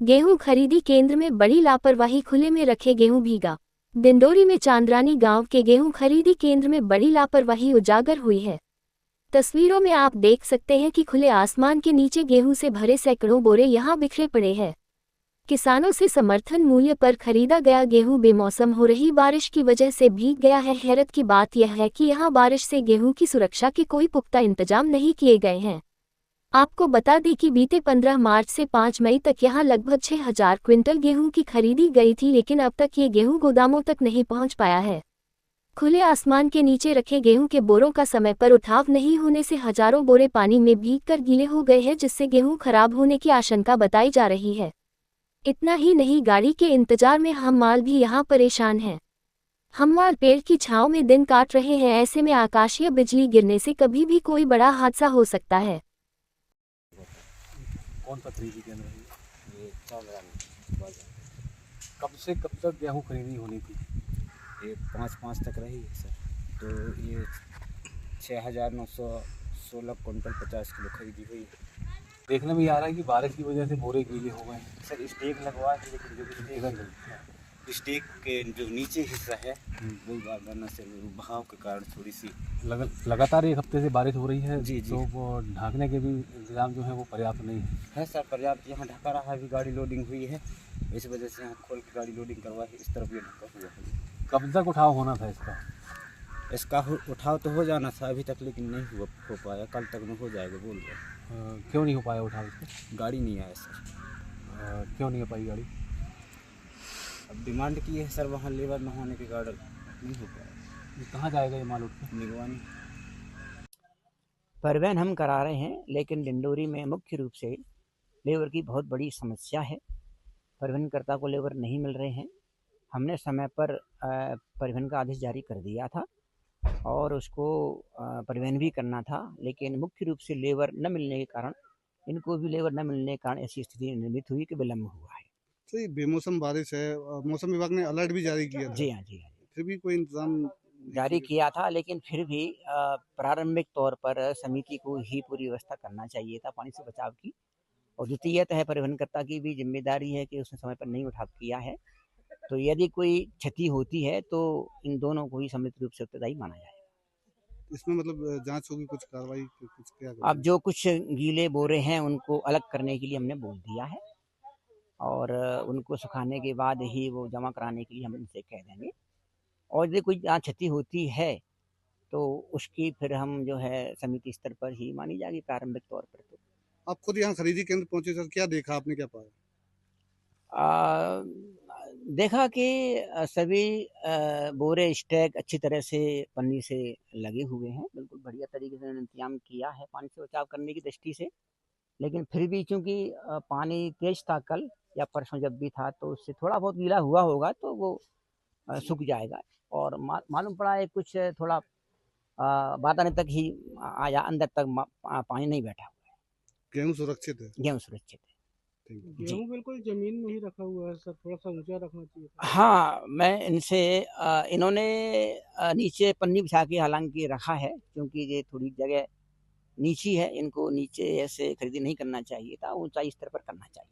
गेहूं खरीदी केंद्र में बड़ी लापरवाही, खुले में रखे गेहूं भीगा। डिंडोरी में चांदरानी गांव के गेहूं खरीदी केंद्र में बड़ी लापरवाही उजागर हुई है। तस्वीरों में आप देख सकते हैं कि खुले आसमान के नीचे गेहूं से भरे सैकड़ों बोरे यहां बिखरे पड़े हैं। किसानों से समर्थन मूल्य पर खरीदा गया गेहूं बेमौसम हो रही बारिश की वजह से भीग गया है। हैरत की बात यह है कि यहां बारिश से गेहूं की सुरक्षा के कोई पुख्ता इंतजाम नहीं किए गए हैं। आपको बता दें कि बीते 15 मार्च से 5 मई तक यहां लगभग 6,000 क्विंटल गेहूं की खरीदी गई थी, लेकिन अब तक ये गेहूं गोदामों तक नहीं पहुंच पाया है। खुले आसमान के नीचे रखे गेहूं के बोरों का समय पर उठाव नहीं होने से हजारों बोरे पानी में भीगकर गीले हो गए हैं, जिससे गेहूं खराब होने की आशंका बताई जा रही है। इतना ही नहीं, गाड़ी के इंतजार में हम्माल भी यहां परेशान हैं। हम्माल पेड़ की छांव में दिन काट रहे हैं। ऐसे में आकाशीय बिजली गिरने से कभी भी कोई बड़ा हादसा हो सकता है। कौन सा खरीदी केंद्र है ये? चांदरानी बाजार। कब से कब तक गेहूँ खरीदी होनी थी? ये 5 तक रही है सर। तो ये 6,916 क्विंटल 50 किलो खरीदी हुई है। देखने में ये आ रहा है कि बारिश की वजह से बोरे गीले हो गए हैं। सर स्टेक लगवा है, लेकिन जो स्टेक के जो नीचे हिस्सा है वो गाना से बहाव के कारण थोड़ी सी लगातार एक हफ्ते से बारिश हो रही है। जी। तो वो ढांकने के भी इंतजाम जो है वो पर्याप्त नहीं है सर। पर्याप्त यहाँ ढका रहा है, अभी गाड़ी लोडिंग हुई है, इस वजह से यहाँ खोल के गाड़ी लोडिंग करवाई। इस तरफ ये ढका हुआ है। कब तक उठाव होना था इसका? उठाव तो हो जाना था अभी तक, लेकिन नहीं हो पाया। कल तक में हो जाएगा बोल रहे। क्यों नहीं हो पाया उठाव इसका? गाड़ी नहीं आया सर। क्यों नहीं हो पाई गाड़ी? अब डिमांड की है सर, वहाँ लेबर न होने के कारण नहीं हो पाया। ये कहाँ जाएगा ये माल उठ के? निगवानी। परिवहन हम करा रहे हैं, लेकिन डिंडोरी में मुख्य रूप से लेबर की बहुत बड़ी समस्या है। परिवहनकर्ता को लेबर नहीं मिल रहे हैं। हमने समय पर परिवहन का आदेश जारी कर दिया था और उसको परिवहन भी करना था, लेकिन मुख्य रूप से लेबर न मिलने के कारण, इनको भी लेबर न मिलने के कारण ऐसी स्थिति निर्मित हुई कि विलम्ब हुआ है। तो ये बेमौसम बारिश है, मौसम विभाग ने अलर्ट भी जारी किया था। जी हाँ, जी हाँ। फिर भी कोई इंतजाम जारी किया था, लेकिन फिर भी प्रारंभिक तौर पर समिति को ही पूरी व्यवस्था करना चाहिए था पानी से बचाव की। और द्वितीयतः परिवहनकर्ता की भी जिम्मेदारी है कि उसने समय पर नहीं उठाव किया है। तो यदि कोई क्षति होती है तो इन दोनों को ही सम्मिलित रूप से उत्तरदायी माना जाए। इसमें मतलब जांच होगी, कुछ कार्रवाई, कुछ क्या करें? अब जो कुछ गीले बोरे हैं उनको अलग करने के लिए हमने बोल दिया है और उनको सुखाने के बाद ही वो जमा कराने के लिए हम उनसे कह देंगे। और यदि कोई जहाँ क्षति होती है तो उसकी फिर हम जो है समिति स्तर पर ही मानी जाएगी प्रारंभिक तौर पर। तो आप खुद यहाँ खरीदी केंद्र पहुंचे सर, क्या देखा आपने, क्या पाया? देखा कि सभी बोरे स्टैक अच्छी तरह से पन्नी से लगे हुए हैं। बिल्कुल बढ़िया तरीके से इंतजाम किया है पानी से बचाव करने की दृष्टि से। लेकिन फिर भी चूंकि पानी तेज था कल या परसों जब भी था, तो उससे थोड़ा बहुत गीला हुआ होगा तो वो सूख जाएगा। और मालूम पड़ा है कुछ थोड़ा बाताने तक ही आया, अंदर तक पानी नहीं बैठा हुआ है। गेहूँ सुरक्षित है? गेहूँ सुरक्षित है। गेहूं बिल्कुल जमीन में ही रखा हुआ है सर, थोड़ा सा ऊंचा रखना चाहिए था। हाँ, मैं इनसे इन्होंने नीचे पन्नी बिछा के हालांकि रखा है, क्योंकि ये थोड़ी जगह नीची है, इनको नीचे ऐसे खरीदी नहीं करना चाहिए था, ऊंचाई स्तर पर करना चाहिए।